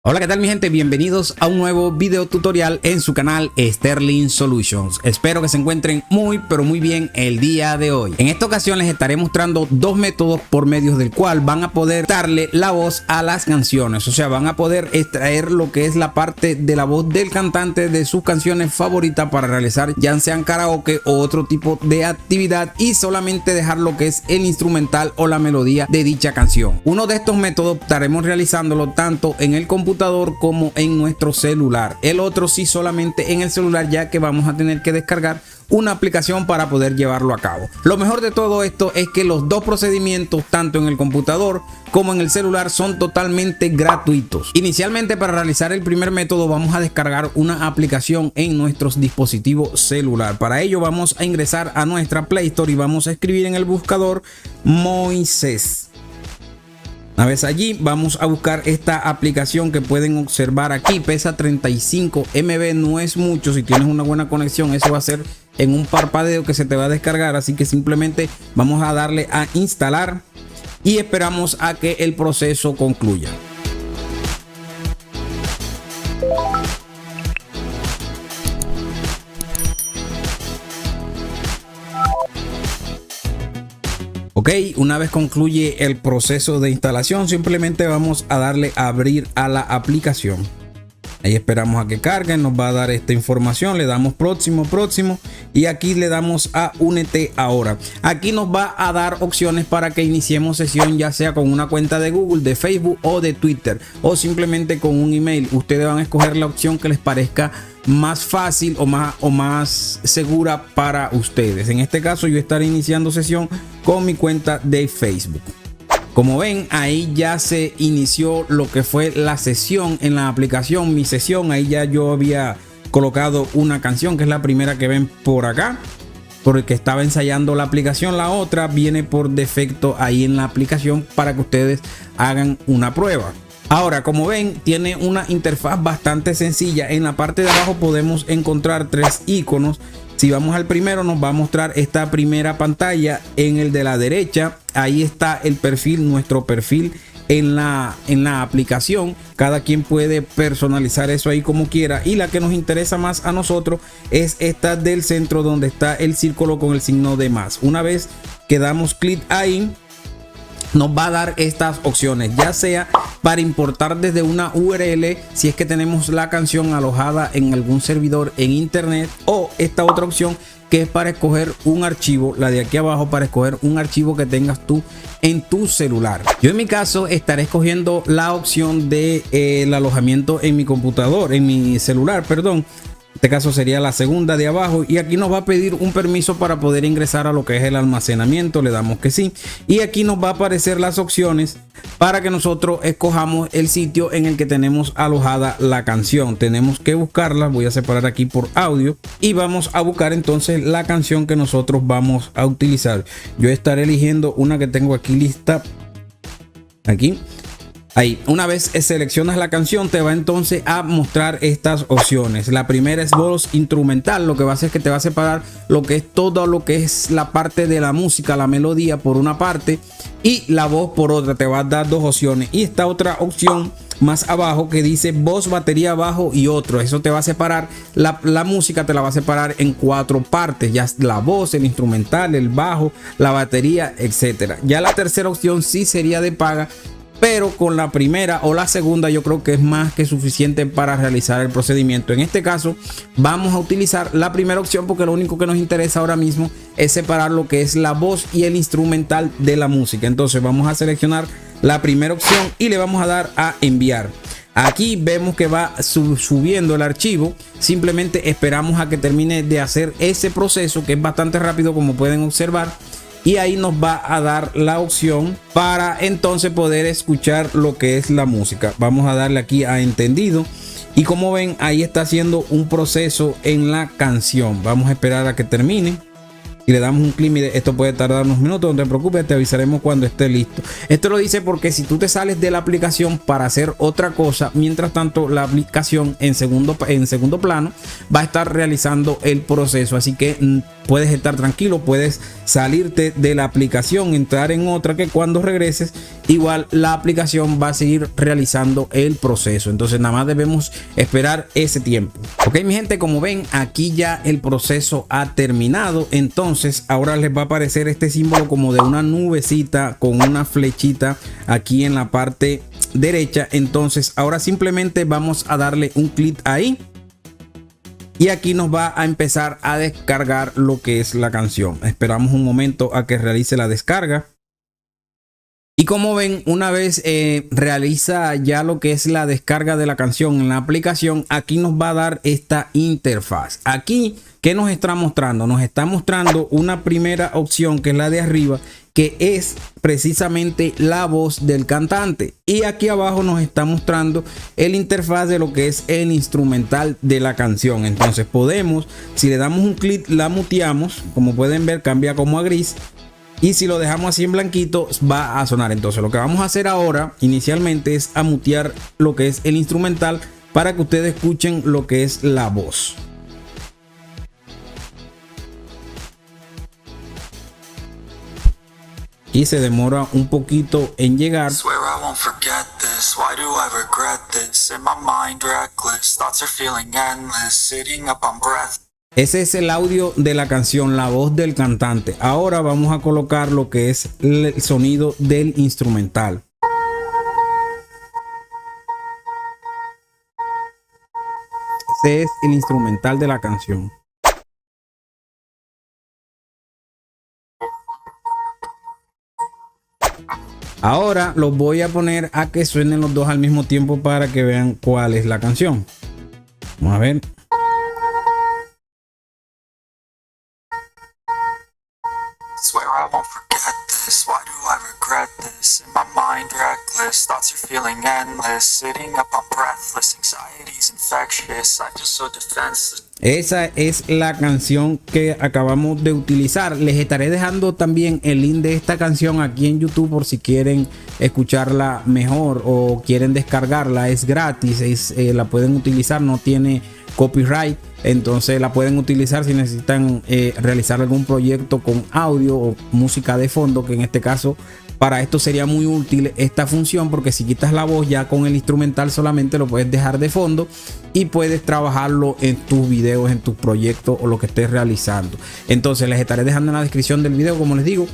Hola, ¿qué tal mi gente? Bienvenidos a un nuevo video tutorial en su canal Sterling Solutions. Espero que se encuentren muy pero muy bien el día de hoy. En esta ocasión les estaré mostrando dos métodos por medio del cual van a poder darle la voz a las canciones. O sea, van a poder extraer lo que es la parte de la voz del cantante de sus canciones favoritas para realizar ya sean karaoke o otro tipo de actividad y solamente dejar lo que es el instrumental o la melodía de dicha canción. Uno de estos métodos estaremos realizándolo tanto en el computador como en nuestro celular. El otro sí solamente en el celular, ya que vamos a tener que descargar una aplicación para poder llevarlo a cabo. Lo mejor de todo esto es que los dos procedimientos, tanto en el computador como en el celular, son totalmente gratuitos. Inicialmente, para realizar el primer método, vamos a descargar una aplicación en nuestros dispositivos celular. Para ello vamos a ingresar a nuestra Play Store y vamos a escribir en el buscador Moisés. Una vez allí vamos a buscar esta aplicación que pueden observar aquí. Pesa 35 MB, no es mucho. Si tienes una buena conexión, eso va a ser en un parpadeo que se te va a descargar. Así que simplemente vamos a darle a instalar y esperamos a que el proceso concluya. Ok, una vez concluye el proceso de instalación, simplemente vamos a darle a abrir a la aplicación. Ahí esperamos a que cargue, nos va a dar esta información, le damos próximo y aquí le damos a únete ahora. Aquí nos va a dar opciones para que iniciemos sesión, ya sea con una cuenta de Google, de Facebook o de Twitter, o simplemente con un email. Ustedes van a escoger la opción que les parezca más fácil o más segura para ustedes. En este caso yo estaré iniciando sesión con mi cuenta de Facebook. Como ven, ahí ya se inició lo que fue la sesión en la aplicación, mi sesión. Ahí ya yo había colocado una canción, que es la primera que ven por acá, porque estaba ensayando la aplicación. La otra viene por defecto ahí en la aplicación para que ustedes hagan una prueba. Ahora, como ven, tiene una interfaz bastante sencilla. En la parte de abajo podemos encontrar tres iconos. Si vamos al primero, nos va a mostrar esta primera pantalla. En el de la derecha, ahí está el perfil, nuestro perfil en la aplicación. Cada quien puede personalizar eso ahí como quiera. Y la que nos interesa más a nosotros es esta del centro, donde está el círculo con el signo de más. Una vez que damos clic ahí, nos va a dar estas opciones, ya sea para importar desde una URL si es que tenemos la canción alojada en algún servidor en internet, o esta otra opción que es para escoger un archivo, la de aquí abajo, para escoger un archivo que tengas tú en tu celular. Yo en mi caso estaré escogiendo la opción de el alojamiento en mi computador, en mi celular, perdón. En este caso sería la segunda de abajo, y aquí nos va a pedir un permiso para poder ingresar a lo que es el almacenamiento. Le damos que sí, y aquí nos va a aparecer las opciones para que nosotros escojamos el sitio en el que tenemos alojada la canción. Tenemos que buscarla, voy a separar aquí por audio y vamos a buscar entonces la canción que nosotros vamos a utilizar. Yo estaré eligiendo una que tengo aquí lista, aquí. Ahí, una vez seleccionas la canción, te va entonces a mostrar estas opciones. La primera es voz instrumental. Lo que va a hacer es que te va a separar lo que es todo lo que es la parte de la música, la melodía por una parte y la voz por otra. Te va a dar dos opciones. Y esta otra opción más abajo que dice voz, batería, bajo y otro. Eso te va a separar, la música te la va a separar en cuatro partes. Ya la voz, el instrumental, el bajo, la batería, etcétera. Ya la tercera opción sí sería de paga, pero con la primera o la segunda yo creo que es más que suficiente para realizar el procedimiento. En este caso vamos a utilizar la primera opción, porque lo único que nos interesa ahora mismo es separar lo que es la voz y el instrumental de la música. Entonces vamos a seleccionar la primera opción y le vamos a dar a enviar. Aquí vemos que va subiendo el archivo. Simplemente esperamos a que termine de hacer ese proceso, que es bastante rápido, como pueden observar. Y ahí nos va a dar la opción para entonces poder escuchar lo que es la música. Vamos a darle aquí a entendido. Y como ven, ahí está haciendo un proceso en la canción. Vamos a esperar a que termine. Y le damos un clic. Mire, esto puede tardar unos minutos, no te preocupes, te avisaremos cuando esté listo. Esto lo dice porque si tú te sales de la aplicación para hacer otra cosa, mientras tanto la aplicación en segundo plano va a estar realizando el proceso. Así que puedes estar tranquilo, puedes salirte de la aplicación, entrar en otra, que cuando regreses igual la aplicación va a seguir realizando el proceso. Entonces nada más debemos esperar ese tiempo. Ok, mi gente, como ven, aquí ya el proceso ha terminado. Entonces ahora les va a aparecer este símbolo como de una nubecita con una flechita aquí en la parte derecha. Entonces ahora simplemente vamos a darle un clic ahí. Y aquí nos va a empezar a descargar lo que es la canción. Esperamos un momento a que realice la descarga. Y como ven, una vez realiza ya lo que es la descarga de la canción en la aplicación, aquí nos va a dar esta interfaz. Aquí, ¿qué nos está mostrando? Nos está mostrando una primera opción, que es la de arriba, que es precisamente la voz del cantante. Y aquí abajo nos está mostrando el interfaz de lo que es el instrumental de la canción. Entonces podemos, si le damos un clic, la muteamos. Como pueden ver, cambia como a gris. Y si lo dejamos así en blanquito, va a sonar. Entonces lo que vamos a hacer ahora inicialmente es a mutear lo que es el instrumental para que ustedes escuchen lo que es la voz. Y se demora un poquito en llegar. Ese es el audio de la canción, la voz del cantante. Ahora vamos a colocar lo que es el sonido del instrumental. Ese es el instrumental de la canción. Ahora los voy a poner a que suenen los dos al mismo tiempo para que vean cuál es la canción. Vamos a ver. Swear I won't forget this. Why do I regret this? In my mind reckless, thoughts are feeling endless. Sitting up on breathless, anxiety's infectious. I'm just so defenseless. Esa es la canción que acabamos de utilizar. Les estaré dejando también el link de esta canción aquí en YouTube por si quieren escucharla mejor o quieren descargarla. Es gratis, la pueden utilizar, no tiene copyright. Entonces la pueden utilizar si necesitan realizar algún proyecto con audio o música de fondo, que en este caso para esto sería muy útil esta función, porque si quitas la voz ya con el instrumental solamente lo puedes dejar de fondo y puedes trabajarlo en tus videos, en tus proyectos o lo que estés realizando. Entonces les estaré dejando en la descripción del video, como les digo,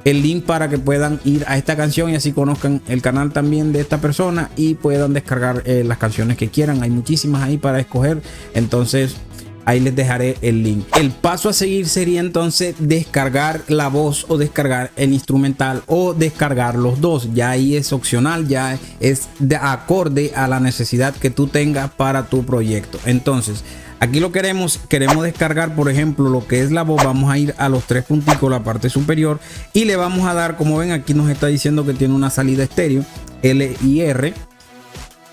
el link para que puedan ir a esta canción y así conozcan el canal también de esta persona y puedan descargar las canciones que quieran. Hay muchísimas ahí para escoger, entonces ahí les dejaré el link. El paso a seguir sería entonces descargar la voz o descargar el instrumental o descargar los dos. Ya ahí es opcional, ya es de acorde a la necesidad que tú tengas para tu proyecto. Entonces aquí lo queremos descargar, por ejemplo, lo que es la voz. Vamos a ir a los tres punticos, la parte superior, y le vamos a dar, como ven aquí nos está diciendo que tiene una salida estéreo, L y R.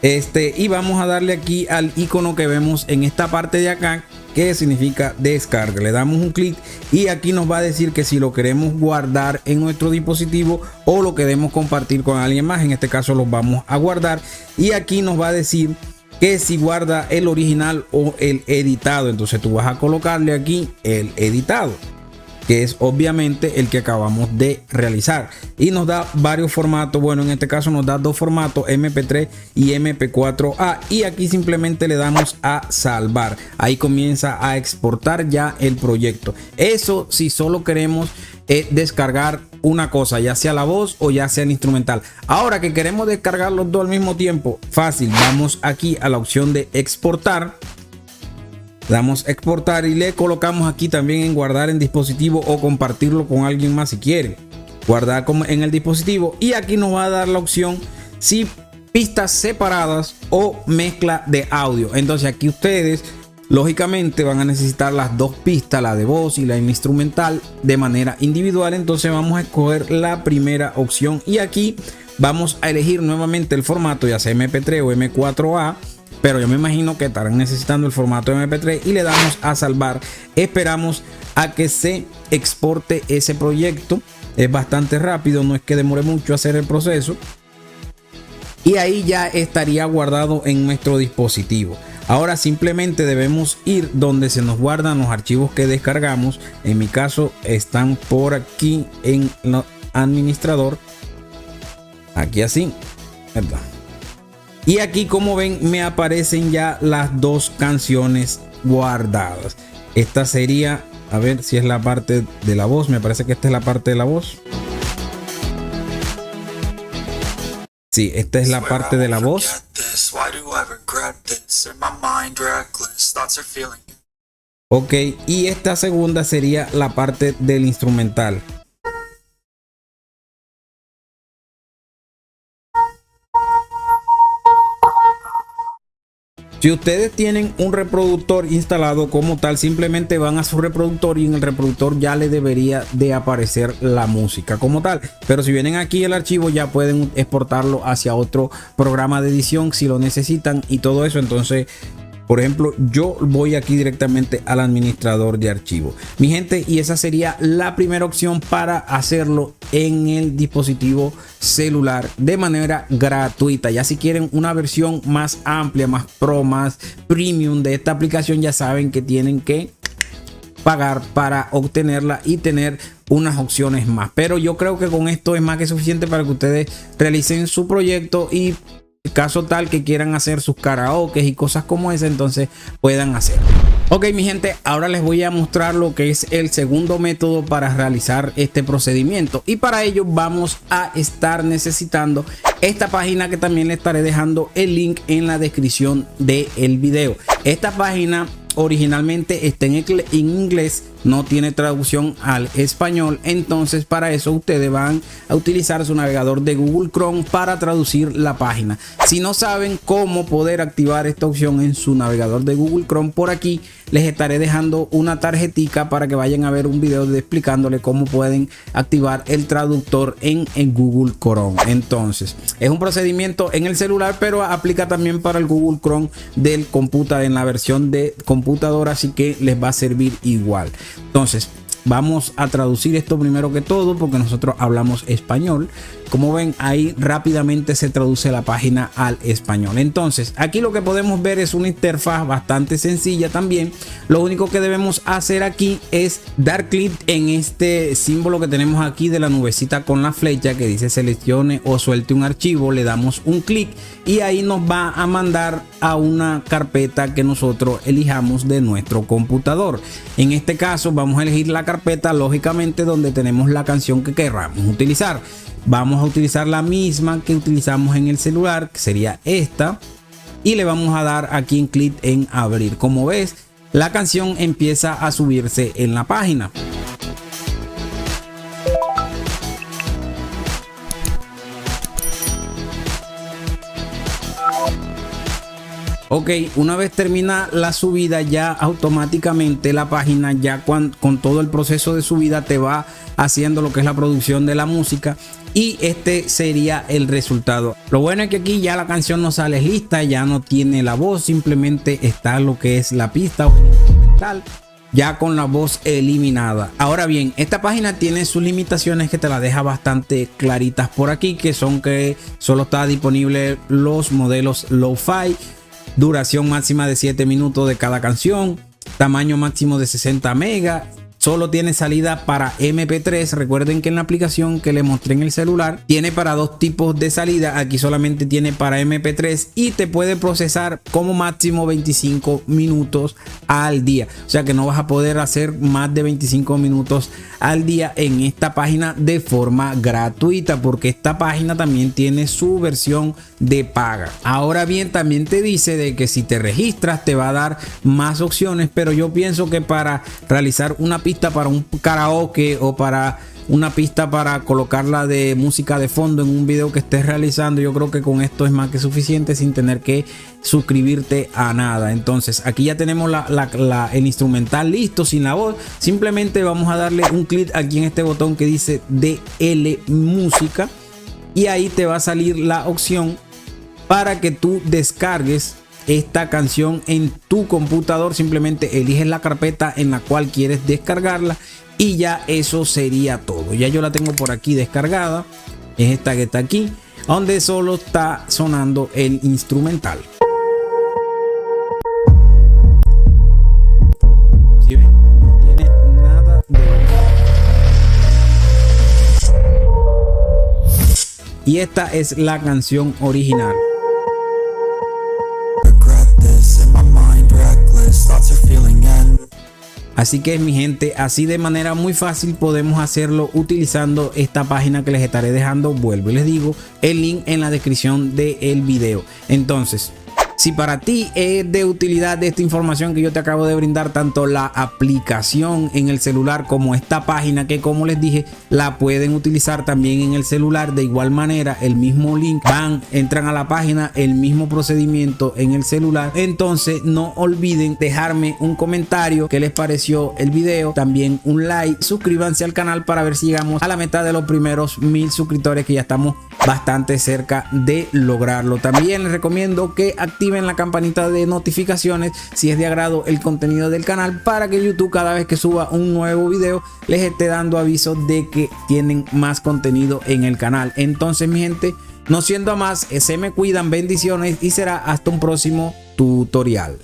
Y vamos a darle aquí al icono que vemos en esta parte de acá, que significa descarga. Le damos un clic y aquí nos va a decir que si lo queremos guardar en nuestro dispositivo o lo queremos compartir con alguien más. En este caso los vamos a guardar y aquí nos va a decir que si guarda el original o el editado. Entonces tú vas a colocarle aquí el editado, que es obviamente el que acabamos de realizar, y nos da varios formatos. Bueno, en este caso nos da dos formatos, MP3 y MP4A, y aquí simplemente le damos a salvar. Ahí comienza a exportar ya el proyecto. Eso si solo queremos descargar una cosa, ya sea la voz o ya sea el instrumental. Ahora que queremos descargar los dos al mismo tiempo, fácil, vamos aquí a la opción de exportar. Damos exportar y le colocamos aquí también en guardar en dispositivo o compartirlo con alguien más si quiere. Guardar como en el dispositivo, y aquí nos va a dar la opción si pistas separadas o mezcla de audio. Entonces aquí ustedes lógicamente van a necesitar las dos pistas, la de voz y la instrumental, de manera individual. Entonces vamos a escoger la primera opción y aquí vamos a elegir nuevamente el formato, ya sea MP3 o M4A. Pero yo me imagino que estarán necesitando el formato MP3 y le damos a salvar. Esperamos a que se exporte ese proyecto. Es bastante rápido, no es que demore mucho hacer el proceso. Y ahí ya estaría guardado en nuestro dispositivo. Ahora simplemente debemos ir donde se nos guardan los archivos que descargamos. En mi caso están por aquí en el administrador. Aquí así, ¿verdad? Y aquí, como ven, me aparecen ya las dos canciones guardadas. Esta sería, a ver si es la parte de la voz. Me parece que esta es la parte de la voz. Sí, esta es la parte de la voz. Ok, y esta segunda sería la parte del instrumental. Si ustedes tienen un reproductor instalado como tal, simplemente van a su reproductor y en el reproductor ya le debería de aparecer la música como tal. Pero si vienen aquí el archivo, ya pueden exportarlo hacia otro programa de edición si lo necesitan y todo eso. Entonces, por ejemplo, yo voy aquí directamente al administrador de archivos, mi gente, y esa sería la primera opción para hacerlo en el dispositivo celular de manera gratuita. Ya si quieren una versión más amplia, más pro, más premium de esta aplicación, ya saben que tienen que pagar para obtenerla y tener unas opciones más. Pero yo creo que con esto es más que suficiente para que ustedes realicen su proyecto y caso tal que quieran hacer sus karaokes y cosas como esa, entonces puedan hacer. Ok, mi gente, ahora les voy a mostrar lo que es el segundo método para realizar este procedimiento, y para ello vamos a estar necesitando esta página que también le estaré dejando el link en la descripción del video. Esta página originalmente está en inglés, no tiene traducción al español, entonces para eso ustedes van a utilizar su navegador de Google Chrome para traducir la página. Si no saben cómo poder activar esta opción en su navegador de Google Chrome, por aquí les estaré dejando una tarjetica para que vayan a ver un video explicándole cómo pueden activar el traductor en Google Chrome. Entonces es un procedimiento en el celular, pero aplica también para el Google Chrome del computador, en la versión de computadora, así que les va a servir igual. Entonces vamos a traducir esto primero que todo, porque nosotros hablamos español. Como ven, ahí rápidamente se traduce la página al español. Entonces aquí lo que podemos ver es una interfaz bastante sencilla también. Lo único que debemos hacer aquí es dar clic en este símbolo que tenemos aquí de la nubecita con la flecha que dice seleccione o suelte un archivo. Le damos un clic y ahí nos va a mandar a una carpeta que nosotros elijamos de nuestro computador. En este caso vamos a elegir la carpeta, lógicamente, donde tenemos la canción que queramos utilizar. Vamos a utilizar la misma que utilizamos en el celular, que sería esta, y le vamos a dar aquí en clic en abrir. Como ves, la canción empieza a subirse en la página. Ok, una vez termina la subida, ya automáticamente la página, ya con todo el proceso de subida, te va haciendo lo que es la producción de la música, y este sería el resultado. Lo bueno es que aquí ya la canción no sale lista, ya no tiene la voz, simplemente está lo que es la pista instrumental, ya con la voz eliminada. Ahora bien, esta página tiene sus limitaciones que te la deja bastante claritas por aquí, que son que solo está disponible los modelos Lo-Fi, duración máxima de 7 minutos de cada canción, tamaño máximo de 60 megas. Solo tiene salida para MP3. Recuerden que en la aplicación que les mostré en el celular tiene para dos tipos de salida. Aquí solamente tiene para MP3 y te puede procesar como máximo 25 minutos al día. O sea que no vas a poder hacer más de 25 minutos al día en esta página de forma gratuita, porque esta página también tiene su versión de paga. Ahora bien, también te dice de que si te registras te va a dar más opciones, pero yo pienso que para realizar una pista para un karaoke o para una pista para colocarla de música de fondo en un video que estés realizando, yo creo que con esto es más que suficiente sin tener que suscribirte a nada. Entonces aquí ya tenemos el instrumental listo sin la voz. Simplemente vamos a darle un clic aquí en este botón que dice DL música y ahí te va a salir la opción para que tú descargues esta canción en tu computador. Simplemente eliges la carpeta en la cual quieres descargarla y ya eso sería todo. Ya yo la tengo por aquí descargada, es esta que está aquí, donde solo está sonando el instrumental. ¿Sí ven? No tiene nada de... y esta es la canción original. Así que mi gente, así de manera muy fácil podemos hacerlo utilizando esta página que les estaré dejando, vuelvo y les digo, el link en la descripción del video. Entonces, si para ti es de utilidad esta información que yo te acabo de brindar, tanto la aplicación en el celular como esta página, que como les dije, la pueden utilizar también en el celular de igual manera, el mismo link, entran a la página, el mismo procedimiento en el celular. Entonces no olviden dejarme un comentario qué les pareció el video, también un like, suscríbanse al canal para ver si llegamos a la meta de los primeros 1000 suscriptores, que ya estamos bastante cerca de lograrlo. También les recomiendo que activen la campanita de notificaciones si es de agrado el contenido del canal, para que YouTube cada vez que suba un nuevo video les esté dando aviso de que tienen más contenido en el canal. Entonces mi gente, no siendo más, se me cuidan, bendiciones y será hasta un próximo tutorial.